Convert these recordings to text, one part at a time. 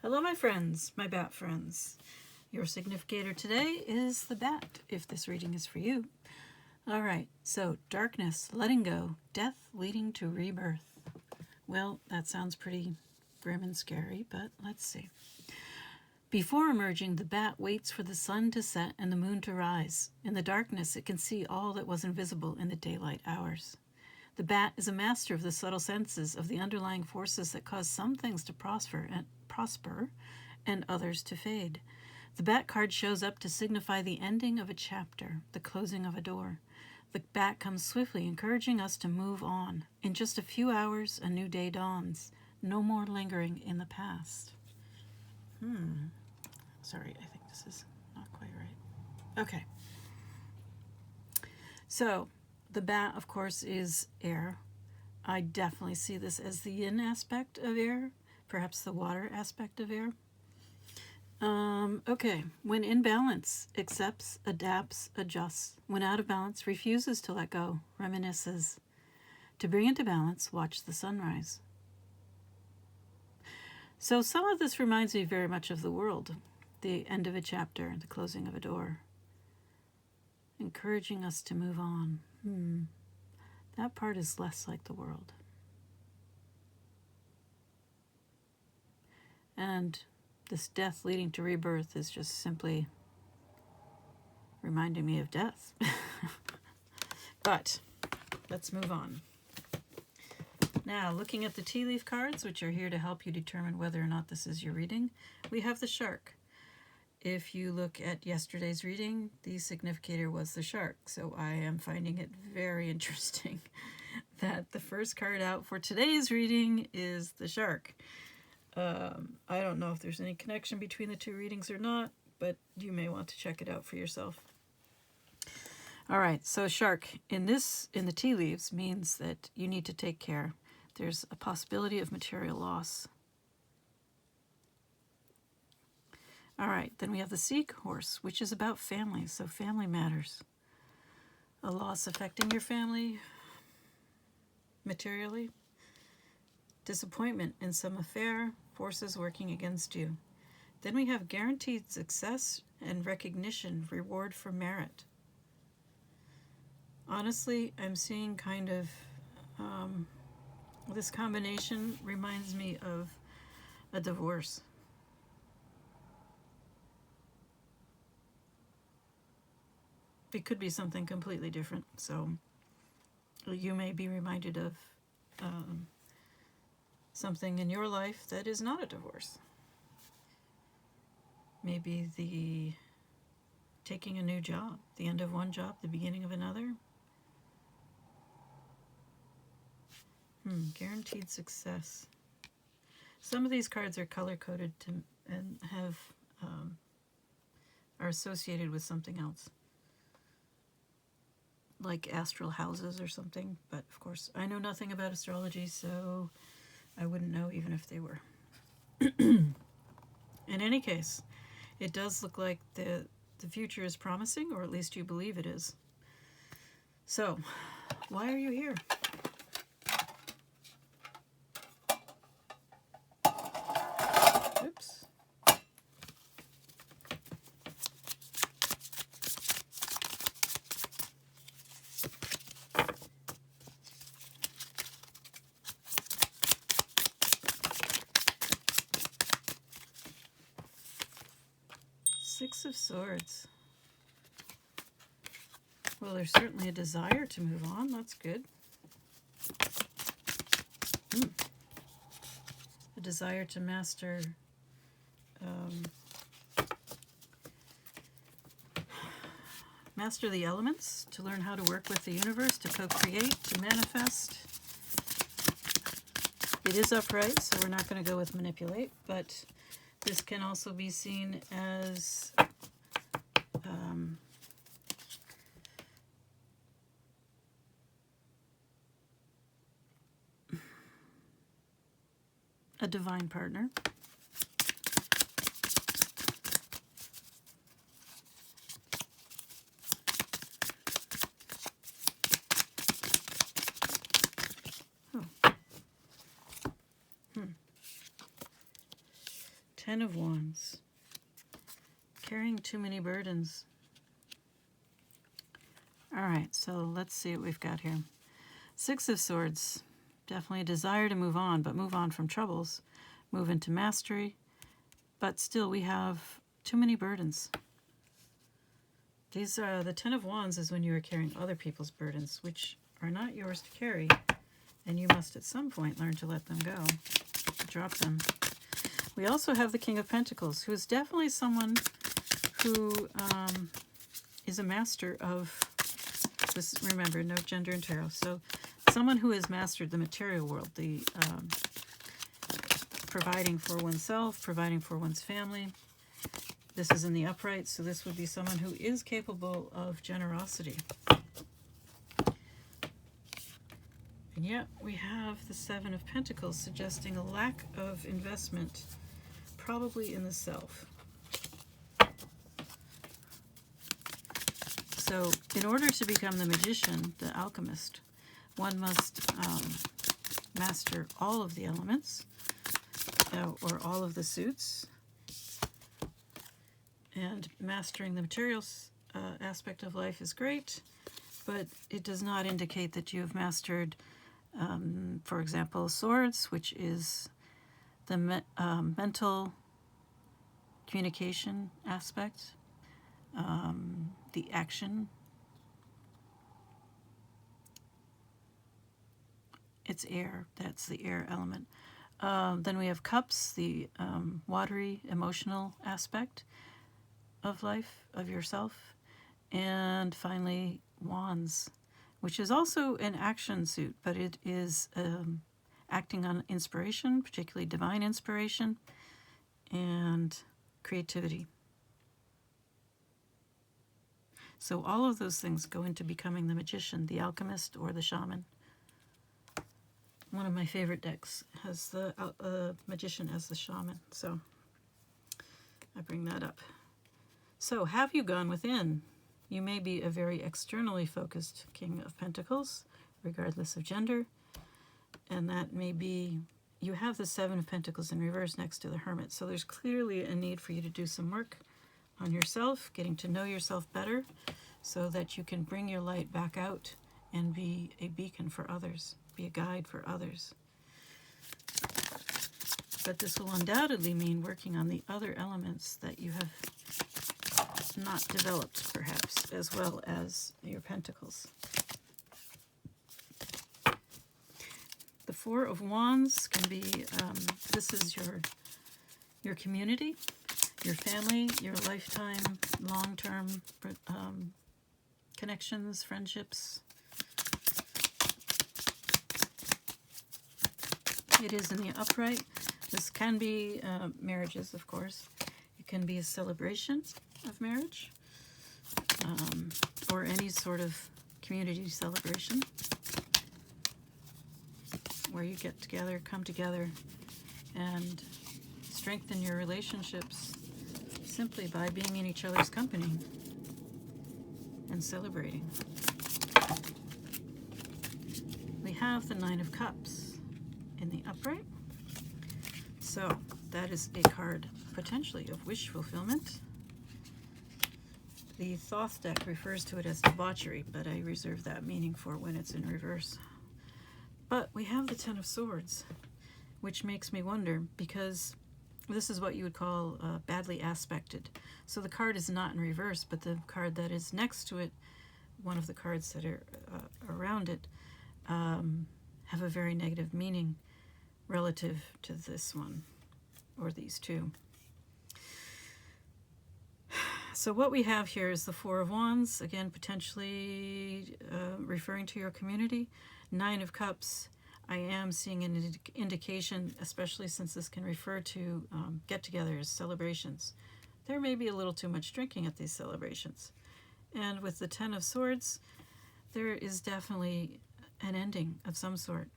Hello, my friends, my bat friends. Your significator today is the bat, if this reading is for you. All right, so darkness, letting go, death leading to rebirth. Well, that sounds pretty grim and scary, but let's see. Before emerging, the bat waits for the sun to set and the moon to rise. In the darkness, it can see all that was invisible in the daylight hours. The bat is a master of the subtle senses of the underlying forces that cause some things to prosper and others to fade. The bat card shows up to signify the ending of a chapter, the closing of a door. The bat comes swiftly, encouraging us to move on. In just a few hours, a new day dawns. No more lingering in the past. Sorry, I think this is not quite right. Okay. So, the bat, of course, is air. I definitely see this as the yin aspect of air, perhaps the water aspect of air. Okay, when in balance, accepts, adapts, adjusts. When out of balance, refuses to let go, reminisces. To bring into balance, watch the sunrise. So some of this reminds me very much of the world, the end of a chapter, the closing of a door, encouraging us to move on. That part is less like the world. And this death leading to rebirth is just simply reminding me of death. But let's move on. Now, looking at the tea leaf cards, which are here to help you determine whether or not this is your reading, we have the shark. If you look at yesterday's reading, the significator was the shark. So I am finding it very interesting that the first card out for today's reading is the shark. I don't know if there's any connection between the two readings or not, but you may want to check it out for yourself. All right, so shark in the tea leaves means that you need to take care. There's a possibility of material loss. All right, then we have the seahorse, which is about family, so family matters. A loss affecting your family materially. Disappointment in some affair, forces working against you. Then we have guaranteed success and recognition, reward for merit. Honestly, I'm seeing kind of this combination reminds me of a divorce. It could be something completely different. So you may be reminded of something in your life that is not a divorce. Maybe the taking a new job, the end of one job, the beginning of another. Guaranteed success. Some of these cards are color-coded and have are associated with something else, like astral houses or something. But of course, I know nothing about astrology, so I wouldn't know even if they were. In any case, it does look like the future is promising, or at least you believe it is. So, why are you here? Oops. Six of Swords. Well, there's certainly a desire to move on. That's good. A desire to master master the elements, to learn how to work with the universe, to co-create, to manifest. It is upright, so we're not going to go with manipulate, but this can also be seen as a divine partner. Ten of Wands. Carrying too many burdens. All right, so let's see what we've got here. Six of Swords. Definitely a desire to move on, but move on from troubles. Move into mastery. But still, we have too many burdens. These are the Ten of Wands is when you are carrying other people's burdens, which are not yours to carry, and you must at some point learn to let them go, drop them. We also have the King of Pentacles, who is definitely someone who is a master of this. Remember, no gender in tarot. So someone who has mastered the material world, the providing for oneself, providing for one's family. This is in the upright, so this would be someone who is capable of generosity. And yet we have the Seven of Pentacles, suggesting a lack of investment, probably in the self. So in order to become the magician, the alchemist, one must master all of the elements, or all of the suits. And mastering the materials aspect of life is great, but it does not indicate that you have mastered, for example, swords, which is the mental communication aspect, the action. It's air. That's the air element. Then we have cups, the watery, emotional aspect of life, of yourself. And finally, wands, which is also an action suit, but it is acting on inspiration, particularly divine inspiration, and creativity. So all of those things go into becoming the magician, the alchemist, or the shaman. One of my favorite decks has the magician as the shaman, so I bring that up. So have you gone within? You may be a very externally focused King of Pentacles, regardless of gender, and that may be, you have the Seven of Pentacles in reverse next to the Hermit, so there's clearly a need for you to do some work on yourself, getting to know yourself better, so that you can bring your light back out and be a beacon for others, be a guide for others. But this will undoubtedly mean working on the other elements that you have not developed, perhaps, as well as your pentacles. The Four of Wands can be, this is your community, your family, your lifetime, long-term connections, friendships. It is in the upright. This can be marriages, of course. It can be a celebration of marriage, or any sort of community celebration where you get together, come together, and strengthen your relationships simply by being in each other's company and celebrating. We have the Nine of Cups in the upright. So that is a card potentially of wish fulfillment. The Thoth deck refers to it as debauchery, but I reserve that meaning for when it's in reverse. But we have the Ten of Swords, which makes me wonder, because this is what you would call badly aspected. So the card is not in reverse, but the card that is next to it, one of the cards that are around it, have a very negative meaning relative to this one, or these two. So what we have here is the Four of Wands, again, potentially referring to your community. Nine of Cups, I am seeing an indication, especially since this can refer to get-togethers, celebrations. There may be a little too much drinking at these celebrations. And with the Ten of Swords, there is definitely an ending of some sort.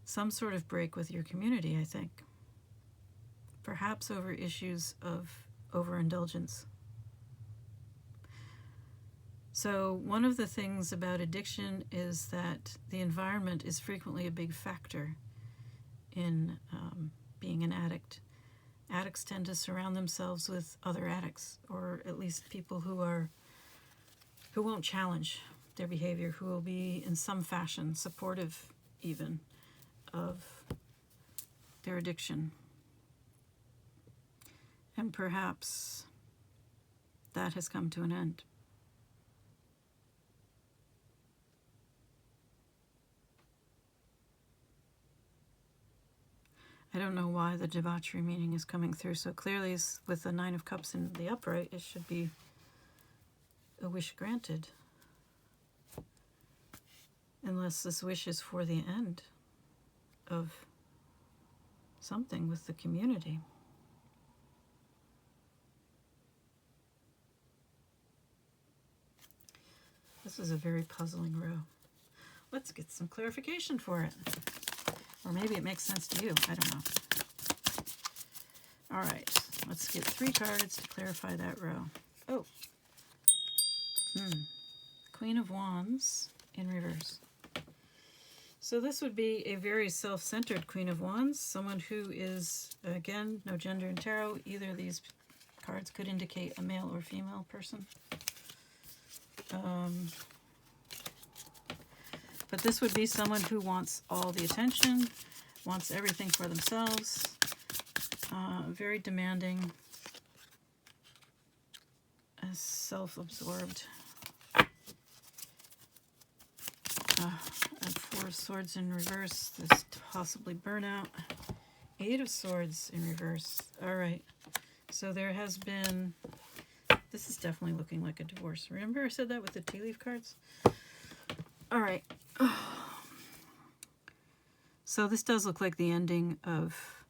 Some sort of break with your community, I think. Perhaps over issues of overindulgence. So one of the things about addiction is that the environment is frequently a big factor in being an addict. Addicts tend to surround themselves with other addicts, or at least people who won't challenge their behavior, who will be in some fashion supportive even of their addiction. And perhaps that has come to an end. I don't know why the debauchery meaning is coming through so clearly. With the Nine of Cups in the upright, it should be a wish granted. Unless this wish is for the end of something with the community. This is a very puzzling row. Let's get some clarification for it. Or maybe it makes sense to you. I don't know. All right. Let's get 3 cards to clarify that row. Oh. Queen of Wands in reverse. So this would be a very self-centered Queen of Wands. Someone who is, again, no gender in tarot. Either of these cards could indicate a male or female person. But this would be someone who wants all the attention, wants everything for themselves, very demanding, self-absorbed. 4 of Swords in reverse. There's possibly burnout. 8 of Swords in reverse. All right. So there has been... This is definitely looking like a divorce. Remember I said that with the tea leaf cards? All right. So this does look like the ending of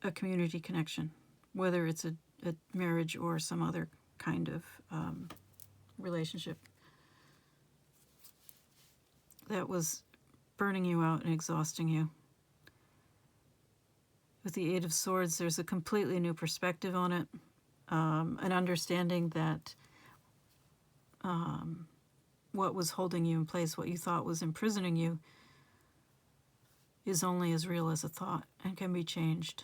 a community connection, whether it's a marriage or some other kind of relationship that was burning you out and exhausting you. With the 8 of Swords, there's a completely new perspective on it, an understanding that what was holding you in place, what you thought was imprisoning you, is only as real as a thought and can be changed.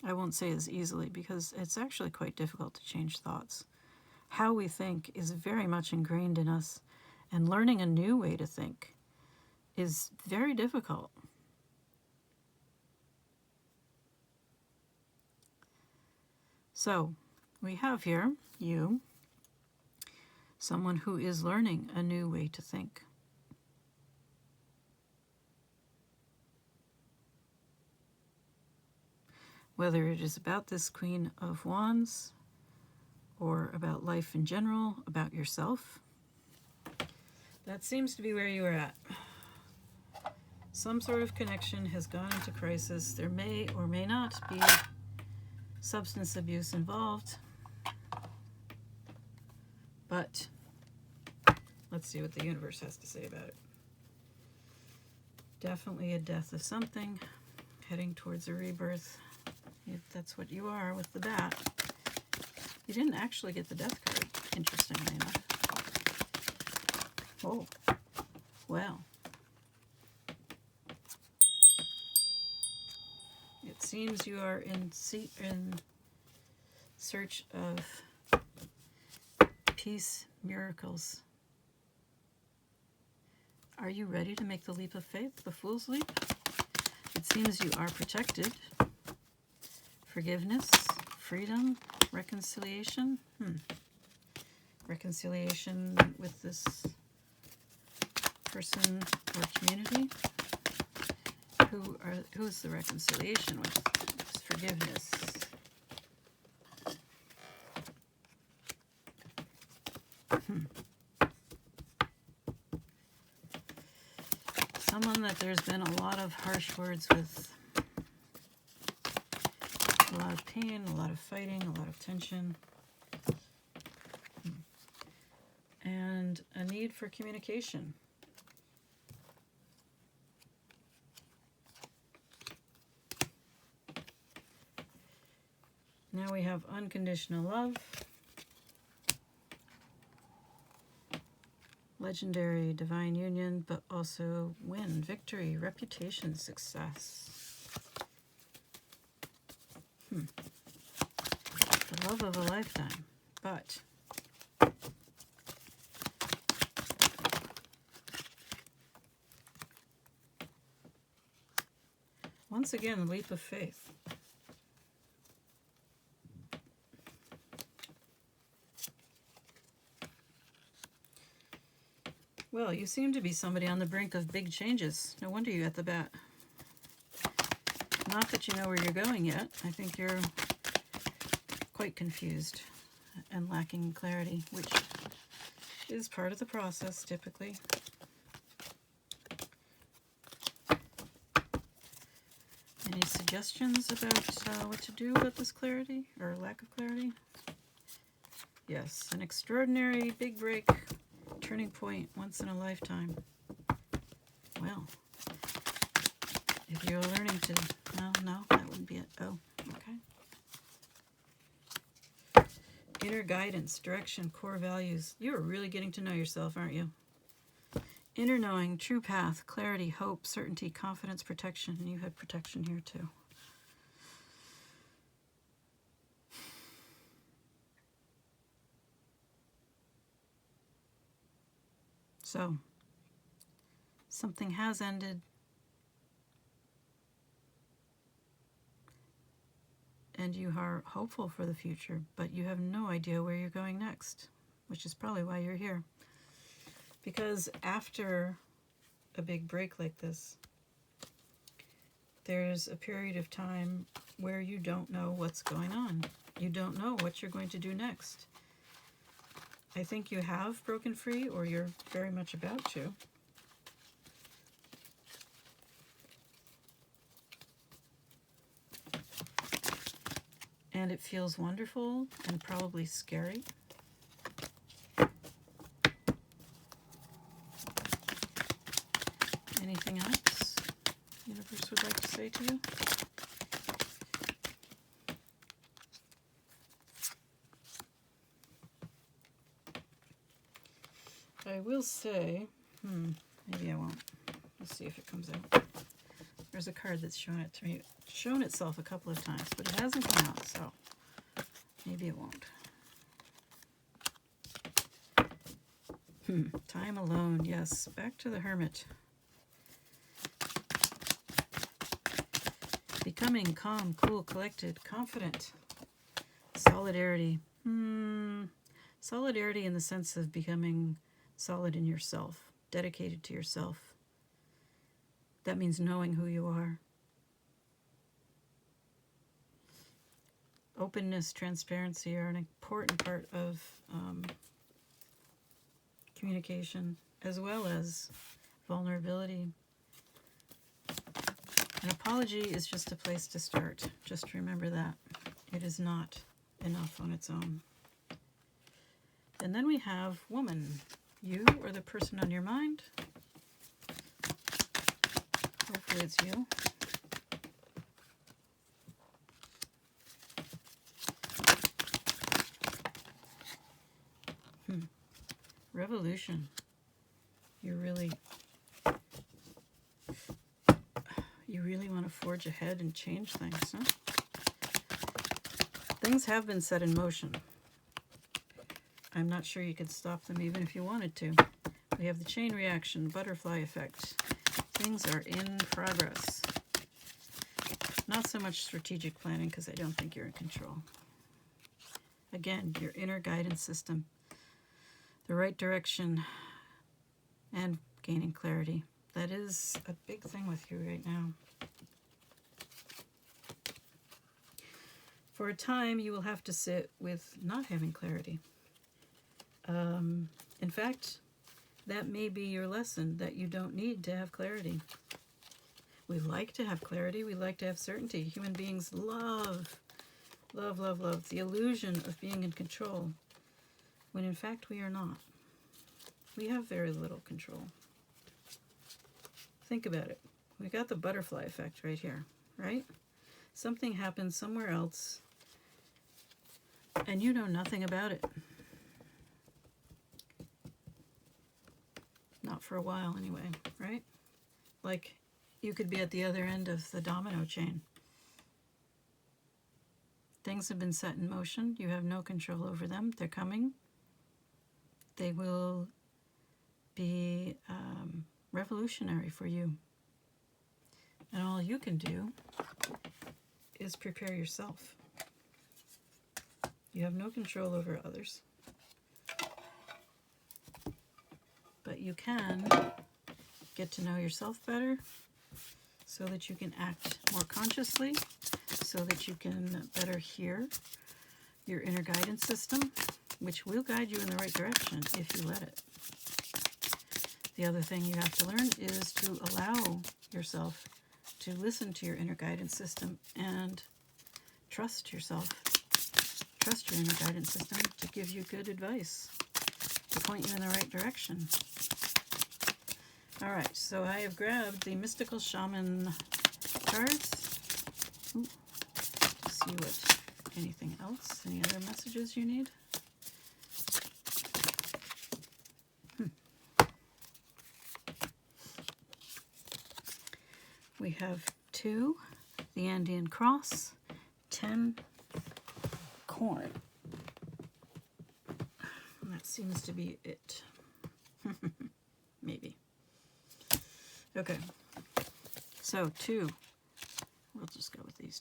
I won't say as easily because it's actually quite difficult to change thoughts. How we think is very much ingrained in us, and learning a new way to think is very difficult. So we have here you, someone who is learning a new way to think. Whether it is about this Queen of Wands or about life in general, about yourself, that seems to be where you are at. Some sort of connection has gone into crisis. There may or may not be substance abuse involved. But let's see what the universe has to say about it. Definitely a death of something, heading towards a rebirth. If that's what you are with the bat. You didn't actually get the death card, interestingly enough. Oh, well. It seems you are in search of peace, miracles. Are you ready to make the leap of faith, the Fool's Leap? It seems you are protected. Forgiveness, freedom, reconciliation. Reconciliation with this person or community. Who's the reconciliation with? It's forgiveness. Someone that there's been a lot of harsh words with. A lot of pain, a lot of fighting, a lot of tension. And a need for communication. Now we have unconditional love, legendary, divine union, but also win, victory, reputation, success. The love of a lifetime, but once again, leap of faith. Well, you seem to be somebody on the brink of big changes. No wonder you got the bat. Not that you know where you're going yet. I think you're quite confused and lacking clarity, which is part of the process typically. Any suggestions about what to do about this clarity or lack of clarity? Yes, an extraordinary big break, turning point, once in a lifetime. Well, if you're learning to, no, that wouldn't be it. Oh, okay. Inner guidance, direction, core values. You're really getting to know yourself, aren't you? Inner knowing, true path, clarity, hope, certainty, confidence, protection. And you had protection here too. So, something has ended. And you are hopeful for the future, but you have no idea where you're going next, which is probably why you're here. Because after a big break like this, there's a period of time where you don't know what's going on. You don't know what you're going to do next. I think you have broken free, or you're very much about to. And it feels wonderful and probably scary. Anything else the universe would like to say to you? I will say, maybe I won't. Let's see if it comes out. There's a card that's shown it to me. It's shown itself a couple of times, but it hasn't come out, so maybe it won't. Time alone, yes. Back to the Hermit. Becoming calm, cool, collected, confident. Solidarity. Solidarity in the sense of becoming solid in yourself, dedicated to yourself. That means knowing who you are. Openness, transparency are an important part of communication, as well as vulnerability. An apology is just a place to start. Just remember that. It is not enough on its own. And then we have woman. You or the person on your mind. Hopefully it's you. Revolution. You really want to forge ahead and change things, huh? Things have been set in motion. I'm not sure you could stop them even if you wanted to. We have the chain reaction, butterfly effect. Things are in progress. Not so much strategic planning, because I don't think you're in control. Again, your inner guidance system, the right direction, and gaining clarity. That is a big thing with you right now. For a time, you will have to sit with not having clarity. In fact, that may be your lesson, that you don't need to have clarity. We like to have clarity. We like to have certainty. Human beings love the illusion of being in control, when in fact we are not. We have very little control. Think about it. We got the butterfly effect right here, right? Something happens somewhere else, and you know nothing about it. for a while anyway, right? Like, you could be at the other end of the domino chain. Things have been set in motion. You have no control over them. They're coming. They will be revolutionary for you. And all you can do is prepare yourself. You have no control over others. But you can get to know yourself better so that you can act more consciously, so that you can better hear your inner guidance system, which will guide you in the right direction if you let it. The other thing you have to learn is to allow yourself to listen to your inner guidance system and trust yourself. Trust your inner guidance system to give you good advice, to point you in the right direction. All right, so I have grabbed the Mystical Shaman cards. Ooh, to see what, anything else, any other messages you need. We have 2, the Andean Cross, 10, corn. And that seems to be it. Maybe. Okay. So 2. We'll just go with these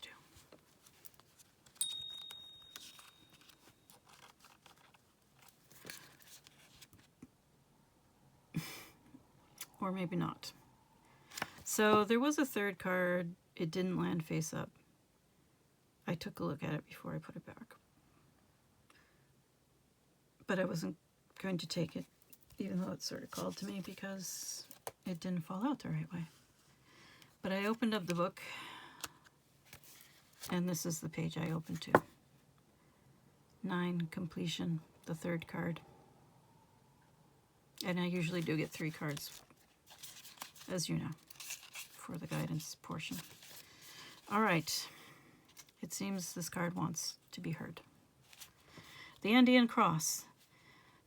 2. Or maybe not. So there was a third card. It didn't land face up. I took a look at it before I put it back. But I wasn't going to take it, even though it sort of called to me, because it didn't fall out the right way. But I opened up the book, and this is the page I opened to. 9, completion, the third card. And I usually do get 3 cards, as you know, for the guidance portion. All right. It seems this card wants to be heard. The Andean Cross.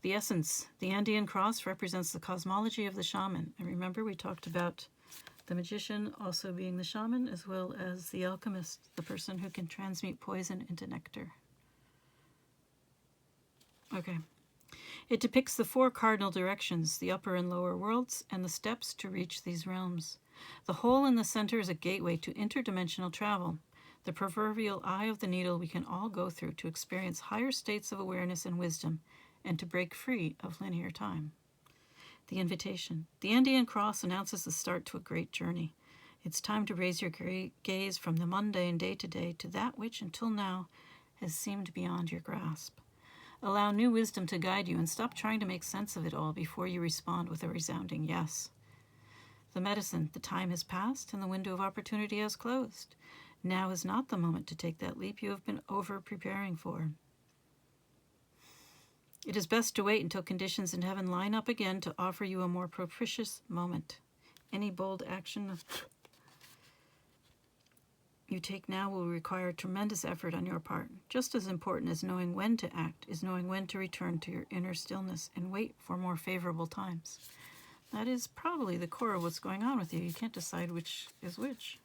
The essence. The Andean Cross represents the cosmology of the shaman. And remember, we talked about the magician also being the shaman, as well as the alchemist, the person who can transmute poison into nectar. Okay. It depicts the 4 cardinal directions, the upper and lower worlds, and the steps to reach these realms. The hole in the center is a gateway to interdimensional travel, the proverbial eye of the needle we can all go through to experience higher states of awareness and wisdom, and to break free of linear time. The invitation. The Andean Cross announces the start to a great journey. It's time to raise your gaze from the mundane day-to-day to that which, until now, has seemed beyond your grasp. Allow new wisdom to guide you and stop trying to make sense of it all before you respond with a resounding yes. The medicine. The time has passed and the window of opportunity has closed. Now is not the moment to take that leap you have been over-preparing for. It is best to wait until conditions in heaven line up again to offer you a more propitious moment. Any bold action you take now will require tremendous effort on your part. Just as important as knowing when to act is knowing when to return to your inner stillness and wait for more favorable times. That is probably the core of what's going on with you. You can't decide which is which.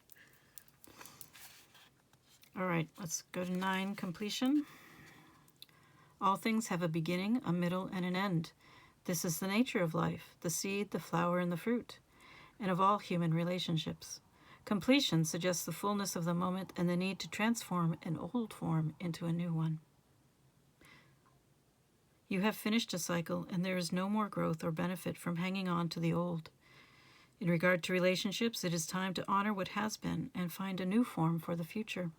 All right, let's go to 9, completion. All things have a beginning, a middle, and an end. This is the nature of life, the seed, the flower, and the fruit, and of all human relationships. Completion suggests the fullness of the moment and the need to transform an old form into a new one. You have finished a cycle, and there is no more growth or benefit from hanging on to the old. In regard to relationships, it is time to honor what has been and find a new form for the future.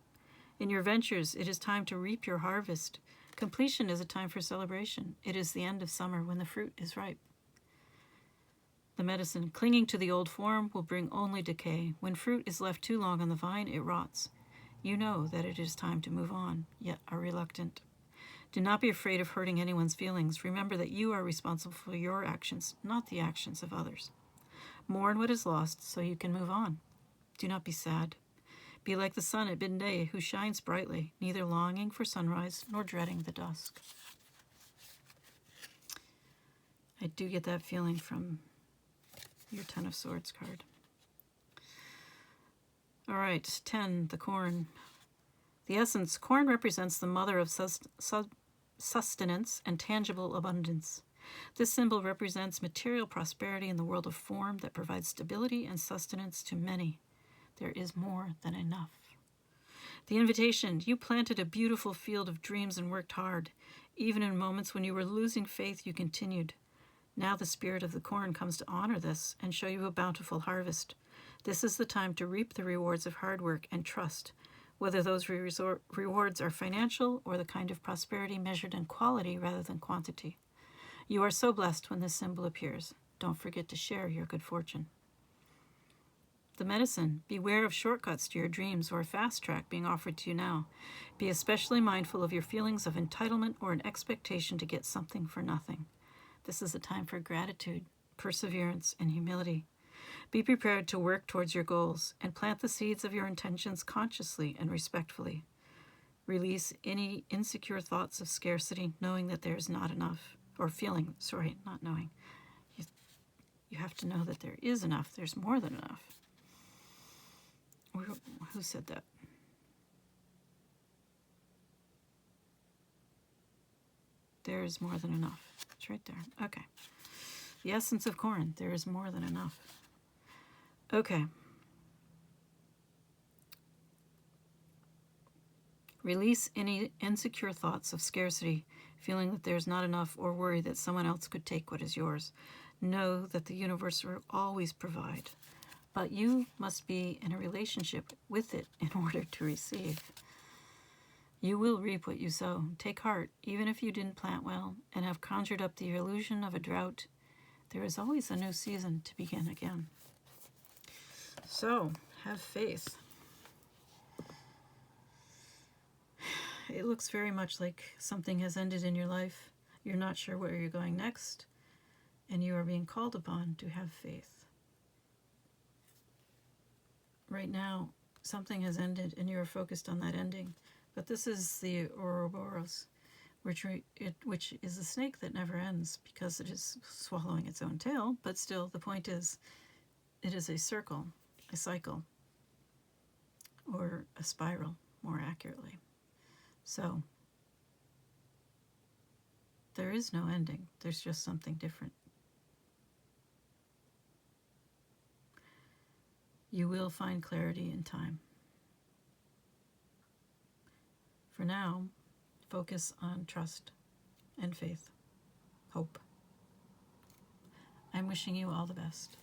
In your ventures, it is time to reap your harvest. Completion is a time for celebration. It is the end of summer when the fruit is ripe. The medicine. Clinging to the old form will bring only decay. When fruit is left too long on the vine, it rots. You know that it is time to move on, yet are reluctant. Do not be afraid of hurting anyone's feelings. Remember that you are responsible for your actions, not the actions of others. Mourn what is lost so you can move on. Do not be sad. Be like the sun at midday, who shines brightly, neither longing for sunrise nor dreading the dusk. I do get that feeling from your Ten of Swords card. All right, 10, the corn. The essence, corn represents the mother of sustenance and tangible abundance. This symbol represents material prosperity in the world of form that provides stability and sustenance to many. There is more than enough. The invitation, you planted a beautiful field of dreams and worked hard. Even in moments when you were losing faith, you continued. Now the spirit of the corn comes to honor this and show you a bountiful harvest. This is the time to reap the rewards of hard work and trust, whether those rewards are financial or the kind of prosperity measured in quality rather than quantity. You are so blessed when this symbol appears. Don't forget to share your good fortune. The medicine, beware of shortcuts to your dreams or a fast track being offered to you now. Be especially mindful of your feelings of entitlement or an expectation to get something for nothing. This is a time for gratitude, perseverance, and humility. Be prepared to work towards your goals and plant the seeds of your intentions consciously and respectfully. Release any insecure thoughts of scarcity, knowing that there is not enough, or not knowing. You have to know that there is enough. There's more than enough. Who said that? There is more than enough. It's right there. Okay. The essence of corn. There is more than enough. Okay. Release any insecure thoughts of scarcity, feeling that there's not enough, or worry that someone else could take what is yours. Know that the universe will always provide, but you must be in a relationship with it in order to receive. You will reap what you sow. Take heart, even if you didn't plant well and have conjured up the illusion of a drought. There is always a new season to begin again. So, have faith. It looks very much like something has ended in your life. You're not sure where you're going next, and you are being called upon to have faith. Right now, something has ended, and you are focused on that ending. But this is the Ouroboros, which is a snake that never ends because it is swallowing its own tail. But still, the point is, it is a circle, a cycle, or a spiral, more accurately. So, there is no ending. There's just something different. You will find clarity in time. For now, focus on trust and faith, hope. I'm wishing you all the best.